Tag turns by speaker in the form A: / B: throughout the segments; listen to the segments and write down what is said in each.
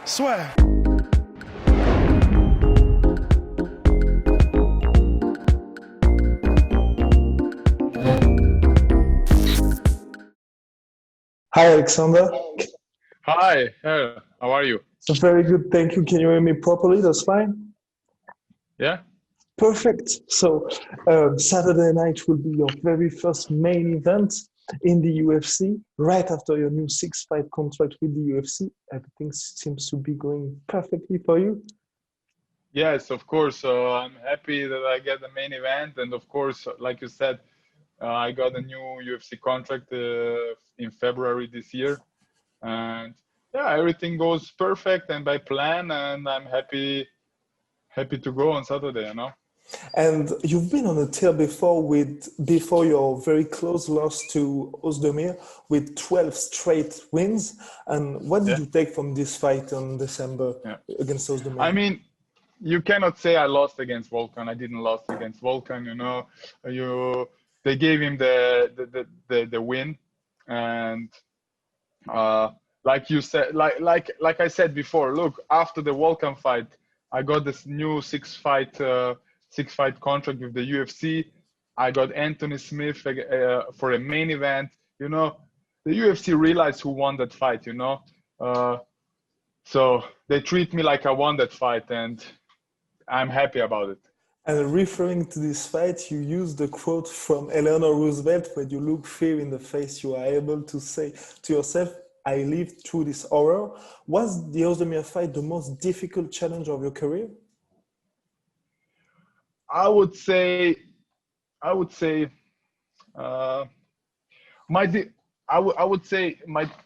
A: Sueur.
B: Hi, Alexander.
C: Hi, how are you?
B: Very good, thank you. Can you hear me properly? That's fine.
C: Yeah?
B: Perfect. So, Saturday night will be your very first main event in the UFC. Right after your new 6-fight contract with the UFC, everything seems to be going perfectly for you.
C: Yes, of course. I'm happy that I get the main event. And of course, like you said, I got a new UFC contract in February this year. And yeah, everything goes perfect and by plan. And I'm happy to go on Saturday, you know?
B: And you've been on a tear before your very close loss to Ozdemir with 12 straight wins. And what did
C: Yeah.
B: you take from this fight on December against Ozdemir?
C: I mean, you cannot say I lost against Volkan. I didn't lose against Volkan, you know. They gave him the win. And like you said, like I said before, look, after the Volkan fight, I got this new six-fight contract with the UFC. I got Anthony Smith for a main event. You know, the UFC realized who won that fight, you know. So they treat me like I won that fight, and I'm happy about it.
B: And referring to this fight, you used the quote from Eleanor Roosevelt: when you look fear in the face, you are able to say to yourself, I lived through this horror. Was the Ozdemir fight the most difficult challenge of your career?
C: I would say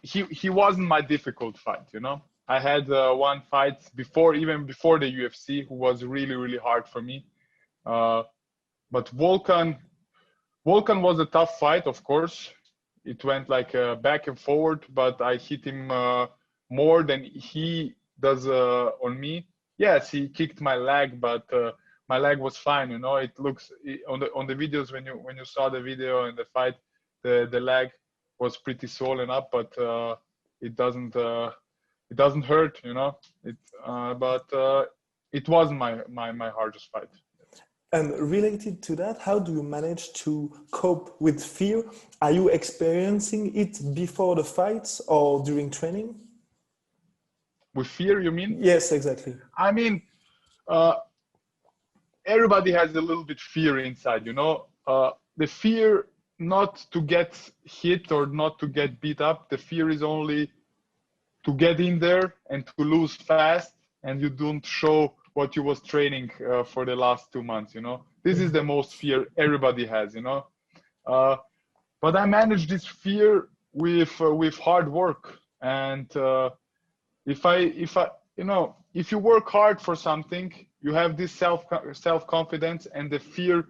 C: he wasn't my difficult fight, you know. I had one fight even before the UFC who was really hard for me. But Volkan was a tough fight, of course. It went like back and forward, but I hit him more than he does on me. Yes, he kicked my leg, but my leg was fine. You know, it looks on the videos when you saw the video and the fight, the leg was pretty swollen up, but it doesn't hurt. You know, but it wasn't my hardest fight.
B: And related to that, how do you manage to cope with fear? Are you experiencing it before the fights or during training?
C: With fear, you mean?
B: Yes, exactly.
C: I mean, everybody has a little bit fear inside, you know. The fear not to get hit or not to get beat up. The fear is only to get in there and to lose fast, and you don't show what you was training for the last 2 months, you know. This is the most fear everybody has, you know. But I manage this fear with hard work, and if you work hard for something, you have this self confidence, and the fear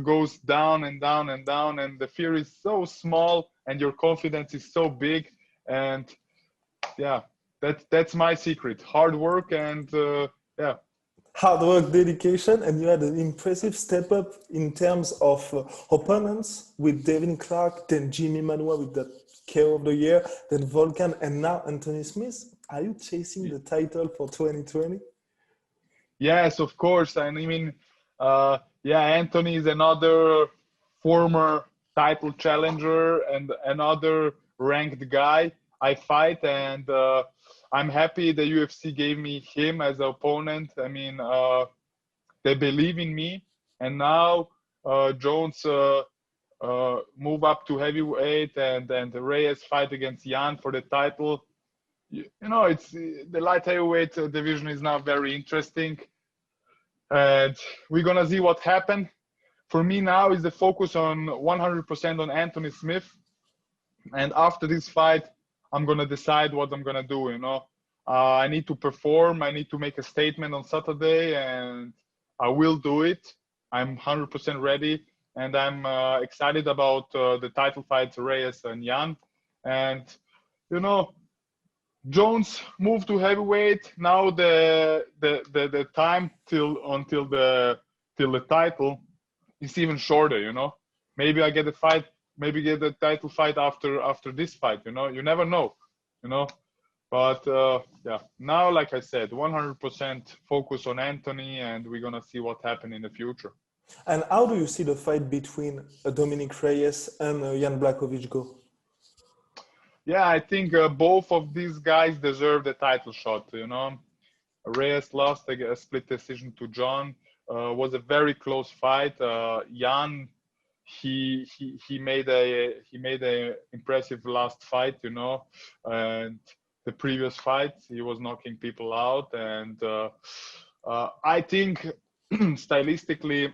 C: goes down and down and down, and the fear is so small, and your confidence is so big, and yeah, that's my secret: hard work and yeah.
B: Hard work, dedication, and you had an impressive step up in terms of opponents with Devin Clark, then Jimmy Manuwa with that KO of the year, then Volkan, and now Anthony Smith. Are you chasing the title for 2020?
C: Yes, of course. And I mean, Anthony is another former title challenger and another ranked guy I fight, and I'm happy the UFC gave me him as an opponent. I mean, they believe in me, and now Jones move up to heavyweight, and then the Reyes fight against Jan for the title. You know, it's the light heavyweight division is now very interesting, and we're gonna see what happens. For me now is the focus on 100% on Anthony Smith, and after this fight, I'm gonna decide what I'm gonna do. You know, I need to perform. I need to make a statement on Saturday, and I will do it. I'm 100% ready, and I'm excited about the title fights, Reyes and Jan. And you know, Jones moved to heavyweight. Now the time until the title is even shorter. You know, maybe I get a fight. Maybe get the title fight after this fight. You know, you never know. You know, But yeah, now, like I said, 100% focus on Anthony, and we're gonna see what happens in the future.
B: And how do you see the fight between Dominick Reyes and Jan Blachowicz go?
C: Yeah, I think both of these guys deserve the title shot. You know, Reyes lost a split decision to Jon. Was a very close fight. Jan, he made a impressive last fight. You know, and the previous fight he was knocking people out. And I think stylistically,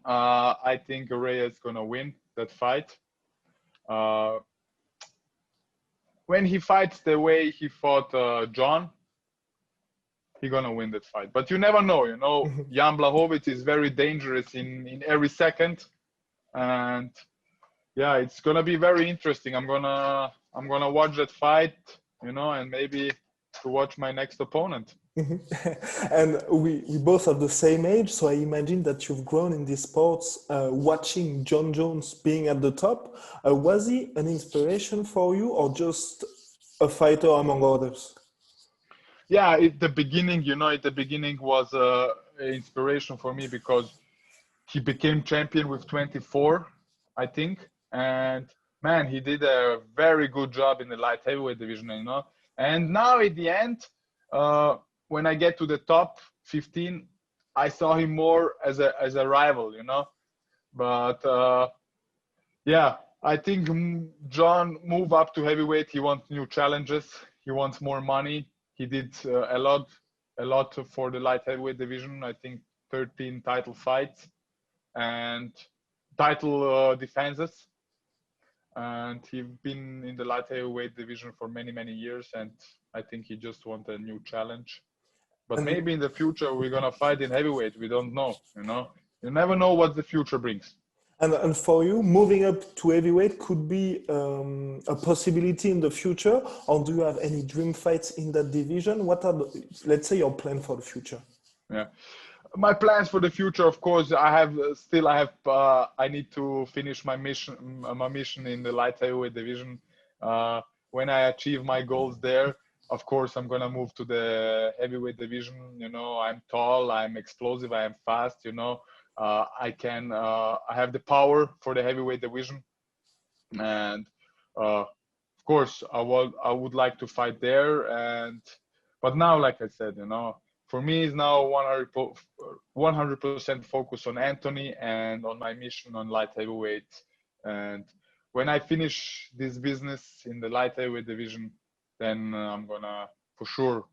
C: I think Reyes is gonna win that fight. When he fights the way he fought Jon, he's gonna win that fight. But you never know, you know. Jan Blachowicz is very dangerous in every second, and yeah, it's gonna be very interesting. I'm gonna watch that fight, you know, and maybe to watch my next opponent.
B: And we both have the same age, so I imagine that you've grown in these sports watching Jon Jones being at the top. Was he an inspiration for you or just a fighter among others?
C: Yeah, at the beginning, you know, was an inspiration for me because he became champion with 24, I think. And man, he did a very good job in the light heavyweight division, you know. And now at the end, when I get to the top 15, I saw him more as a rival, you know. But yeah, I think Jon moved up to heavyweight. He wants new challenges. He wants more money. He did a lot for the light heavyweight division. I think 13 title fights and title defenses. And he's been in the light heavyweight division for many, many years. And I think he just wants a new challenge. But maybe in the future we're gonna fight in heavyweight. We don't know, you know. You never know what the future brings.
B: And for you, moving up to heavyweight could be a possibility in the future, or do you have any dream fights in that division? What are, let's say, your plan for the future?
C: Yeah, my plans for the future, of course, I need to finish my mission in the light heavyweight division. When I achieve my goals there, of course, I'm gonna move to the heavyweight division. You know, I'm tall, I'm explosive, I am fast. You know, I have the power for the heavyweight division, and of course, I would like to fight there. But now, like I said, you know, for me, it's now 100% focus on Anthony and on my mission on light heavyweight. And when I finish this business in the light heavyweight division, then I'm gonna for sure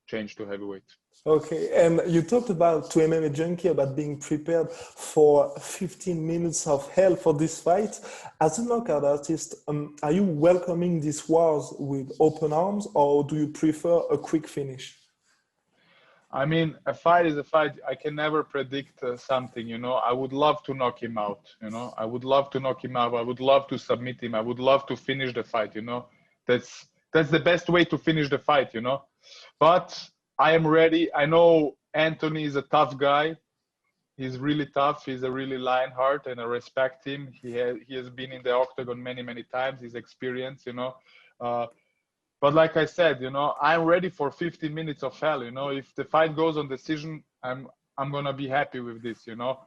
C: change to heavyweight.
B: Okay, and you talked about, to MMA Junkie, about being prepared for 15 minutes of hell for this fight. As a knockout artist, are you welcoming these wars with open arms, or do you prefer a quick finish?
C: I mean, a fight is a fight. I can never predict something, you know. I would love to knock him out, you know. I would love to knock him out. I would love to submit him. I would love to finish the fight, you know. That's the best way to finish the fight, you know. But I am ready. I know Anthony is a tough guy. He's really tough. He's a really lionheart, and I respect him. He has been in the octagon many, many times. He's experienced, you know. But like I said, you know, I'm ready for 15 minutes of hell. You know, if the fight goes on decision, I'm gonna be happy with this. You know,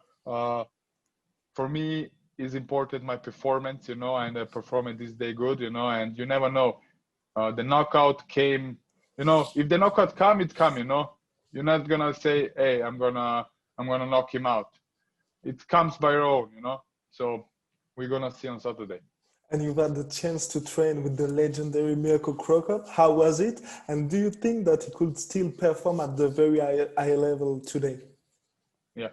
C: for me, is important my performance. You know, and the performance this day good. You know, and you never know. The knockout came. You know, if the knockout come, it come. You know, you're not gonna say, "Hey, I'm gonna knock him out." It comes by your own. You know, so we're gonna see on Saturday.
B: And you've had the chance to train with the legendary Mirko Cro Cop. How was it? And do you think that he could still perform at the very high level today?
C: Yeah,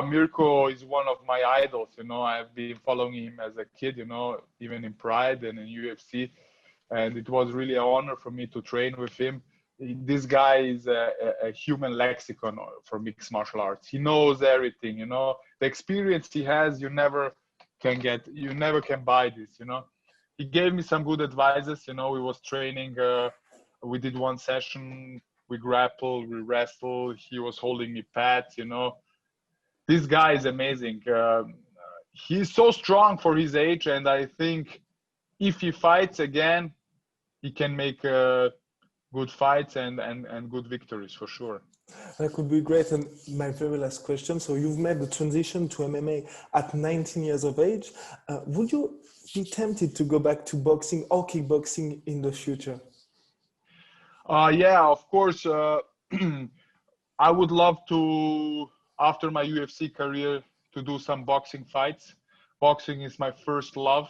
C: Mirko is one of my idols. You know, I've been following him as a kid. You know, even in Pride and in UFC, and it was really an honor for me to train with him. This guy is a human lexicon for mixed martial arts. He knows everything. You know, the experience he has, you never can buy this, you know. He gave me some good advices, you know. We was training, we did one session, we grappled, we wrestled, he was holding me pads, you know. This guy is amazing. He's so strong for his age, and I think if he fights again, he can make good fights and good victories for sure.
B: That could be great. And my very last question. So you've made the transition to MMA at 19 years of age. Would you be tempted to go back to boxing or kickboxing in the future?
C: Yeah, of course. I would love to, after my UFC career, to do some boxing fights. Boxing is my first love.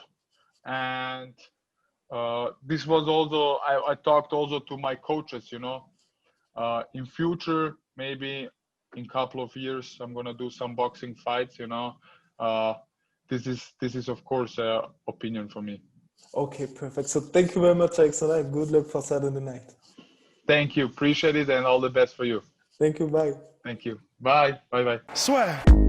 C: And this was also, I talked also to my coaches, you know. In future, maybe in a couple of years, I'm gonna do some boxing fights. You know, this is of course an opinion for me.
B: Okay, perfect. So thank you very much, Aleksandar. Good luck for Saturday night.
C: Thank you, appreciate it, and all the best for you.
B: Thank you. Bye.
C: Thank you. Bye. Bye. Bye.
A: Sueur.